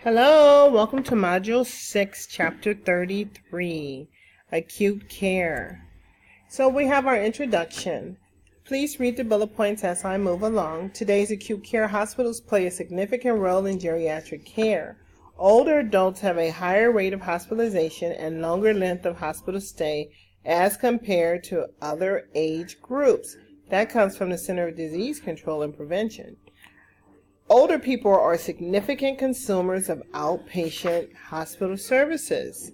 Hello, welcome to Module 6, Chapter 33, Acute Care. So we have our introduction. Please read the bullet points as I move along. Today's acute care hospitals play a significant role in geriatric care. Older adults have a higher rate of hospitalization and longer length of hospital stay as compared to other age groups. That comes from the Center for Disease Control and Prevention. Older people are significant consumers of outpatient hospital services.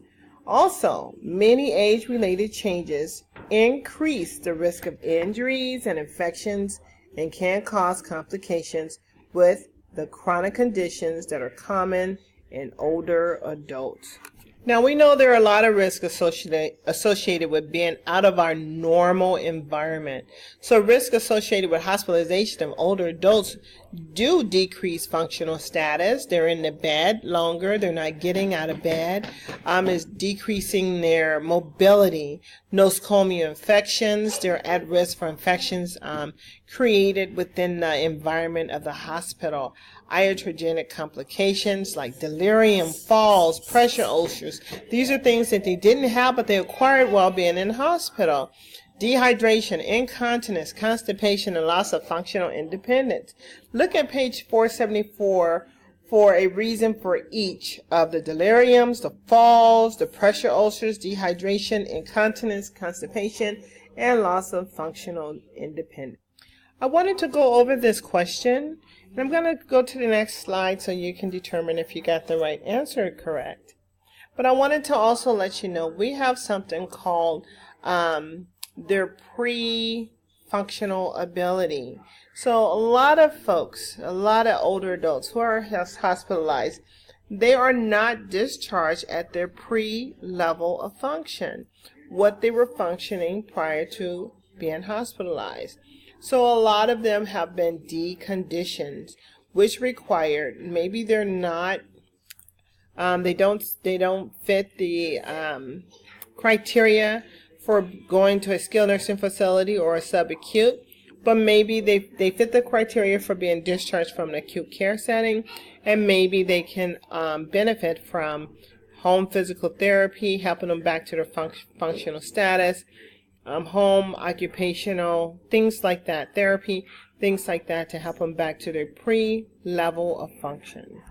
Also, many age-related changes increase the risk of injuries and infections and can cause complications with the chronic conditions that are common in older adults. Now, we know there are a lot of risks associated with being out of our normal environment. So risks associated with hospitalization of older adults do decrease functional status. They're in the bed longer. They're not getting out of bed. It's decreasing their mobility. Nosocomial infections. They're at risk for infections created within the environment of the hospital. Iatrogenic complications like delirium, falls, pressure ulcers. These are things that they didn't have, but they acquired while being in the hospital. Dehydration, incontinence, constipation, and loss of functional independence. Look at page 474 for a reason for each of the deliriums, the falls, the pressure ulcers, dehydration, incontinence, constipation, and loss of functional independence. I wanted to go over this question, and I'm going to go to the next slide so you can determine if you got the right answer correct. But I wanted to also let you know we have something called their pre-functional ability. So a lot of folks, a lot of older adults who are hospitalized, they are not discharged at their pre-level of function, what they were functioning prior to being hospitalized. So a lot of them have been deconditioned, which required, maybe they're not, they don't fit the criteria for going to a skilled nursing facility or a subacute, but maybe they fit the criteria for being discharged from an acute care setting, and maybe they can benefit from home physical therapy, helping them back to their functional status, home occupational, things like that, therapy, things like that to help them back to their pre-level of function.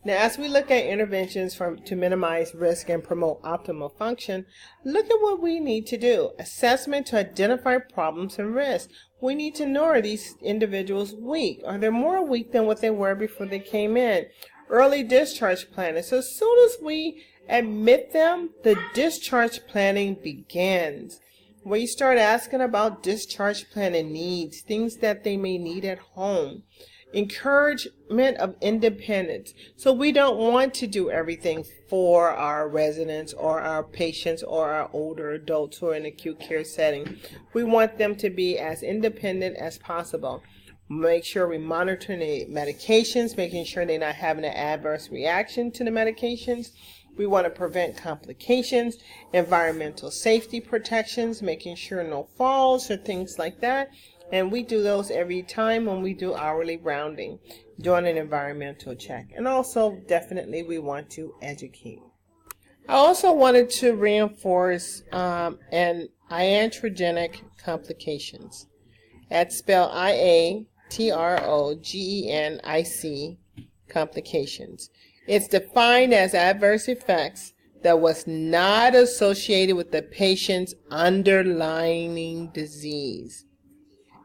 Now, as we look at interventions to minimize risk and promote optimal function, look at what we need to do. Assessment to identify problems and risks. We need to know, are these individuals weak? Are they more weak than what they were before they came in? Early discharge planning. So as soon as we admit them, the discharge planning begins. Where you start asking about discharge planning needs, things that they may need at home. Encouragement of independence. So we don't want to do everything for our residents or our patients or our older adults who are in acute care setting. We want them to be as independent as possible. Make sure we monitor the medications, making sure they're not having an adverse reaction to the medications. We want to prevent complications, environmental safety protections, making sure no falls or things like that. And we do those every time when we do hourly rounding, doing an environmental check. And also, definitely, we want to educate. I also wanted to reinforce an iatrogenic complications. That's spelled iatrogenic complications. It's defined as adverse effects that was not associated with the patient's underlying disease.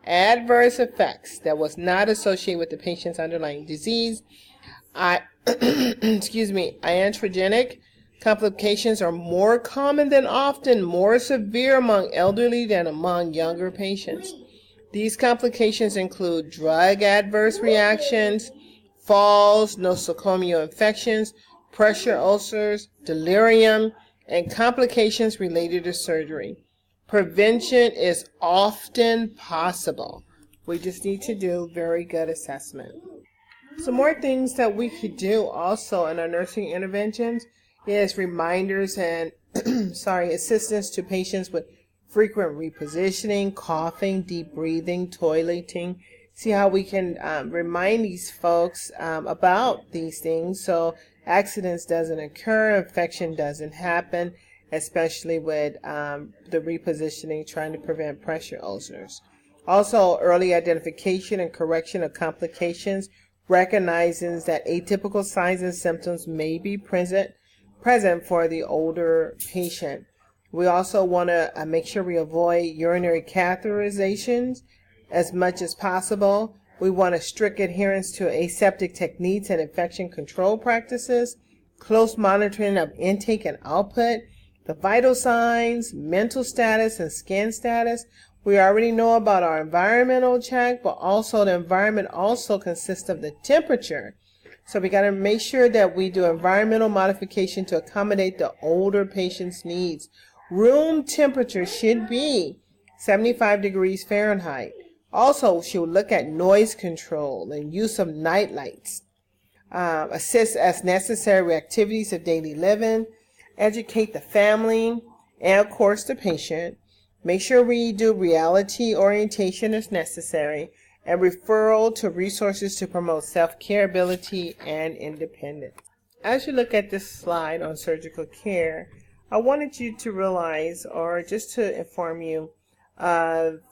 Adverse effects that was not associated with the patient's underlying disease. Iatrogenic complications are more common than often more severe among elderly than among younger patients. These complications include drug adverse reactions, falls, nosocomial infections, pressure ulcers, delirium, and complications related to surgery. Prevention is often possible. We just need to do very good assessment. Some more things that we could do also in our nursing interventions is reminders and assistance to patients with frequent repositioning, coughing, deep breathing, toileting, see how we can remind these folks about these things so accidents doesn't occur, infection doesn't happen, especially with the repositioning, trying to prevent pressure ulcers. Also, early identification and correction of complications recognizes that atypical signs and symptoms may be present for the older patient. We also want to make sure we avoid urinary catheterizations as much as possible. We want a strict adherence to aseptic techniques and infection control practices, close monitoring of intake and output, the vital signs, mental status, and skin status. We already know about our environmental check, but also the environment also consists of the temperature. So we got to make sure that we do environmental modification to accommodate the older patient's needs. Room temperature should be 75 degrees Fahrenheit. Also, she'll look at noise control and use of night lights. Assist as necessary with activities of daily living. Educate the family and, of course, the patient. Make sure we do reality orientation as necessary and referral to resources to promote self-care ability and independence. As you look at this slide on surgical care, I wanted you to realize, or just to inform you of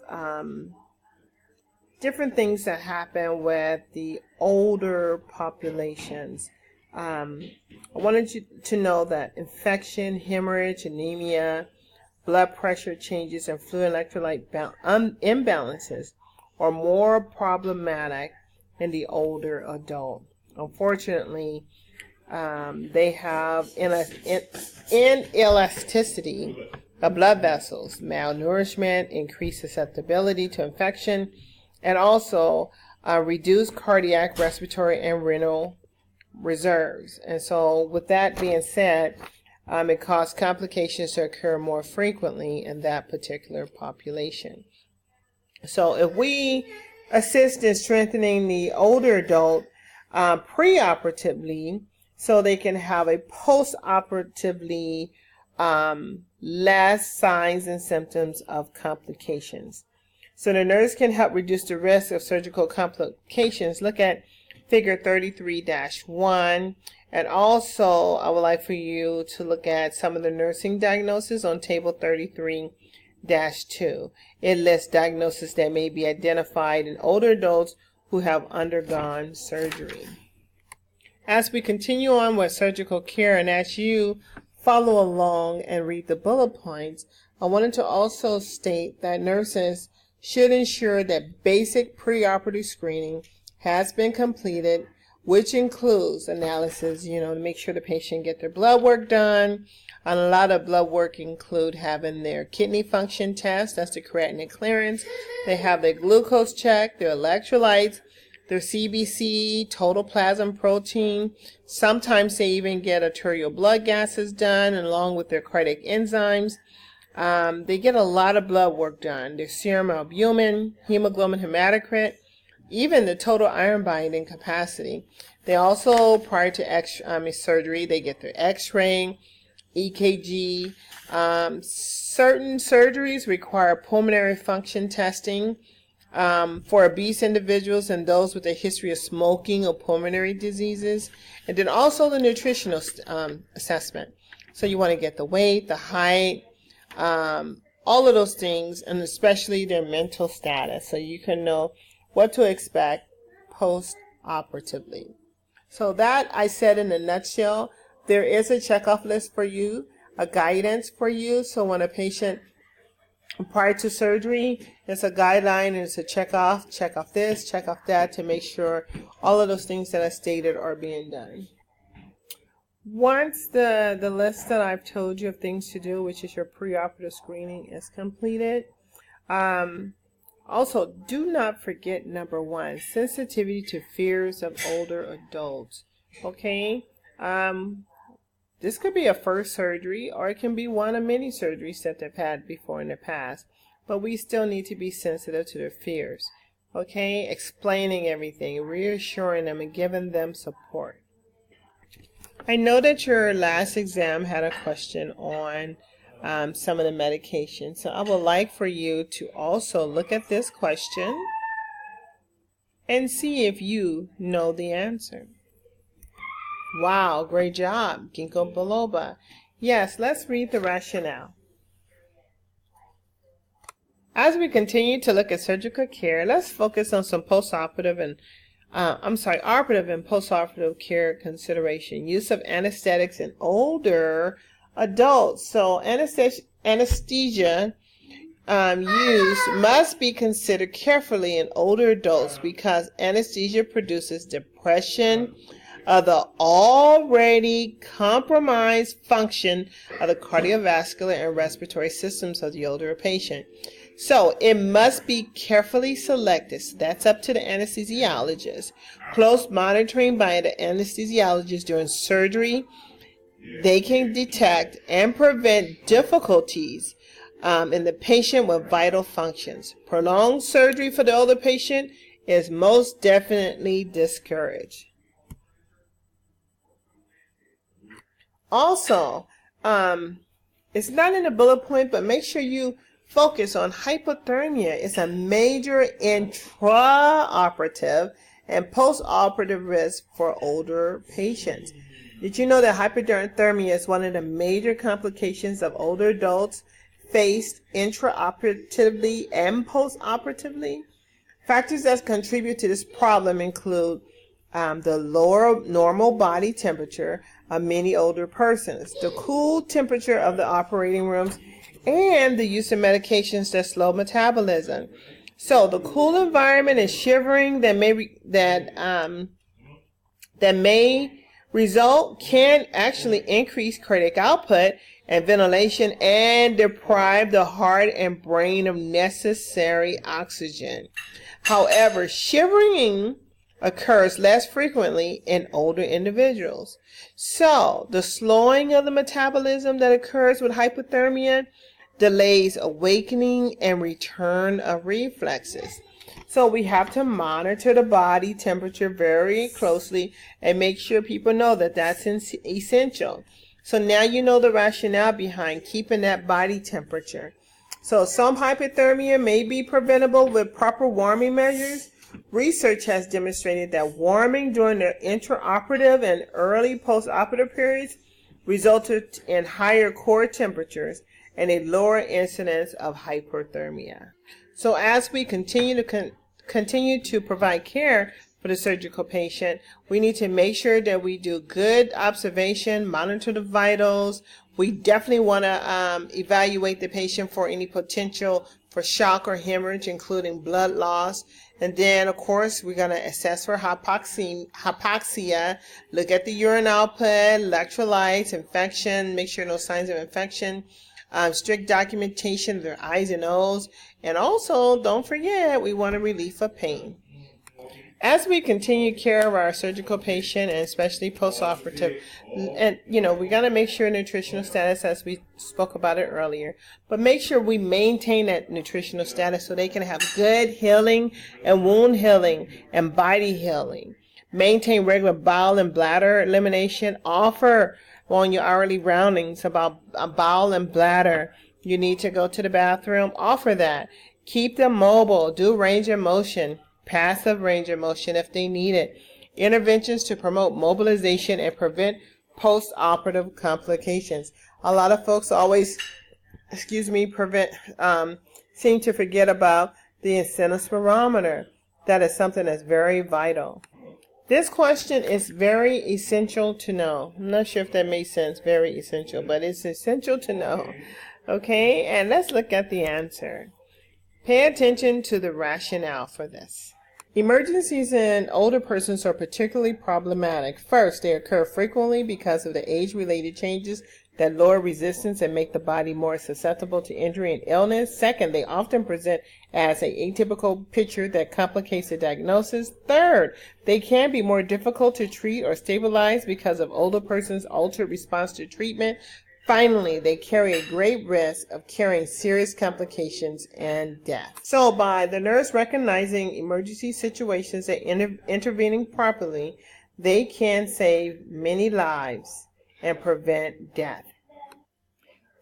different things that happen with the older populations. I wanted you to know that infection, hemorrhage, anemia, blood pressure changes, and fluid electrolyte imbalances are more problematic in the older adult. Unfortunately, they have inelasticity of blood vessels, malnourishment, increased susceptibility to infection, and also reduced cardiac, respiratory, and renal reserves. And so with that being said, it causes complications to occur more frequently in that particular population. So if we assist in strengthening the older adult preoperatively, so they can have a post-operatively less signs and symptoms of complications. So the nurse can help reduce the risk of surgical complications. Look at figure 33-1. And also, I would like for you to look at some of the nursing diagnoses on table 33-2. It lists diagnoses that may be identified in older adults who have undergone surgery. As we continue on with surgical care, and as you follow along and read the bullet points, I wanted to also state that nurses should ensure that basic preoperative screening has been completed, which includes analysis, to make sure the patient get their blood work done. And a lot of blood work include having their kidney function test, that's the creatinine clearance. They have their glucose check, their electrolytes, their CBC, total plasma protein. Sometimes they even get arterial blood gases done along with their cardiac enzymes. They get a lot of blood work done. Their serum albumin, hemoglobin hematocrit, even the total iron binding capacity. They also, prior to surgery, they get their x-ray, EKG. Certain surgeries require pulmonary function testing for obese individuals and those with a history of smoking or pulmonary diseases. And then also the nutritional assessment. So you want to get the weight, the height, all of those things, and especially their mental status, so you can know what to expect post-operatively. So that I said in a nutshell. There is a checkoff list for you, a guidance for you. So when a patient, prior to surgery, it's a guideline and it's a check off this, check off that, to make sure all of those things that I stated are being done. Once the list that I've told you of things to do, which is your preoperative screening, is completed, also do not forget number 1, sensitivity to fears of older adults. Okay, this could be a first surgery, or it can be one of many surgeries that they've had before in the past, but we still need to be sensitive to their fears. Okay, explaining everything, reassuring them, and giving them support. I know that your last exam had a question on some of the medications, so I would like for you to also look at this question. and see if you know the answer. Wow, great job, ginkgo biloba. Yes, let's read the rationale. As we continue to look at surgical care, let's focus on some operative and postoperative care consideration. Use of anesthetics in older adults. So anesthesia use must be considered carefully in older adults because anesthesia produces depression of the already compromised function of the cardiovascular and respiratory systems of the older patient. So it must be carefully selected. So that's up to the anesthesiologist. Close monitoring by the anesthesiologist during surgery. They can detect and prevent difficulties in the patient with vital functions. Prolonged surgery for the older patient is most definitely discouraged. Also, it's not in the bullet point, but make sure you focus on hypothermia. It's a major intraoperative and postoperative risk for older patients. Did you know that hypothermia is one of the major complications of older adults faced intraoperatively and postoperatively? Factors that contribute to this problem include the lower normal body temperature of many older persons, the cool temperature of the operating rooms, and the use of medications that slow metabolism. So the cool environment and shivering that may result can actually increase cardiac output and ventilation and deprive the heart and brain of necessary oxygen. However, shivering occurs less frequently in older individuals. So the slowing of the metabolism that occurs with hypothermia delays awakening and return of reflexes. So we have to monitor the body temperature very closely and make sure people know that that's essential. So now you know the rationale behind keeping that body temperature. So some hypothermia may be preventable with proper warming measures. Research has demonstrated that warming during the intraoperative and early postoperative periods resulted in higher core temperatures and a lower incidence of hypothermia. So as we continue to provide care for the surgical patient, we need to make sure that we do good observation, monitor the vitals. We definitely want to evaluate the patient for any potential for shock or hemorrhage, including blood loss. And then, of course, we're going to assess for hypoxia, look at the urine output, electrolytes, infection, make sure no signs of infection, strict documentation of their eyes and nose. And also, don't forget, we want a relief of pain. As we continue care of our surgical patient, and especially postoperative, and we got to make sure nutritional status, as we spoke about it earlier, but make sure we maintain that nutritional status so they can have good healing and wound healing and body healing. Maintain regular bowel and bladder elimination. Offer on your hourly roundings about bowel and bladder. You need to go to the bathroom. Offer that. Keep them mobile. Do range of motion. Passive range of motion if they need it. Interventions to promote mobilization and prevent post-operative complications. A lot of folks always, seem to forget about the incentive spirometer. That is something that's very vital. This question is very essential to know. I'm not sure if that makes sense, very essential, but it's essential to know. Okay, and let's look at the answer. Pay attention to the rationale for this. Emergencies in older persons are particularly problematic. First, they occur frequently because of the age-related changes that lower resistance and make the body more susceptible to injury and illness. Second, they often present as an atypical picture that complicates the diagnosis. Third, they can be more difficult to treat or stabilize because of older persons' altered response to treatment. Finally, they carry a great risk of carrying serious complications and death. So by the nurse recognizing emergency situations and intervening properly, they can save many lives and prevent death.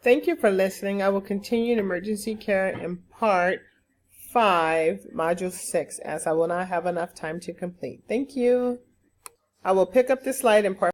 Thank you for listening. I will continue in emergency care in part 5, Module 6, as I will not have enough time to complete. Thank you. I will pick up this slide in part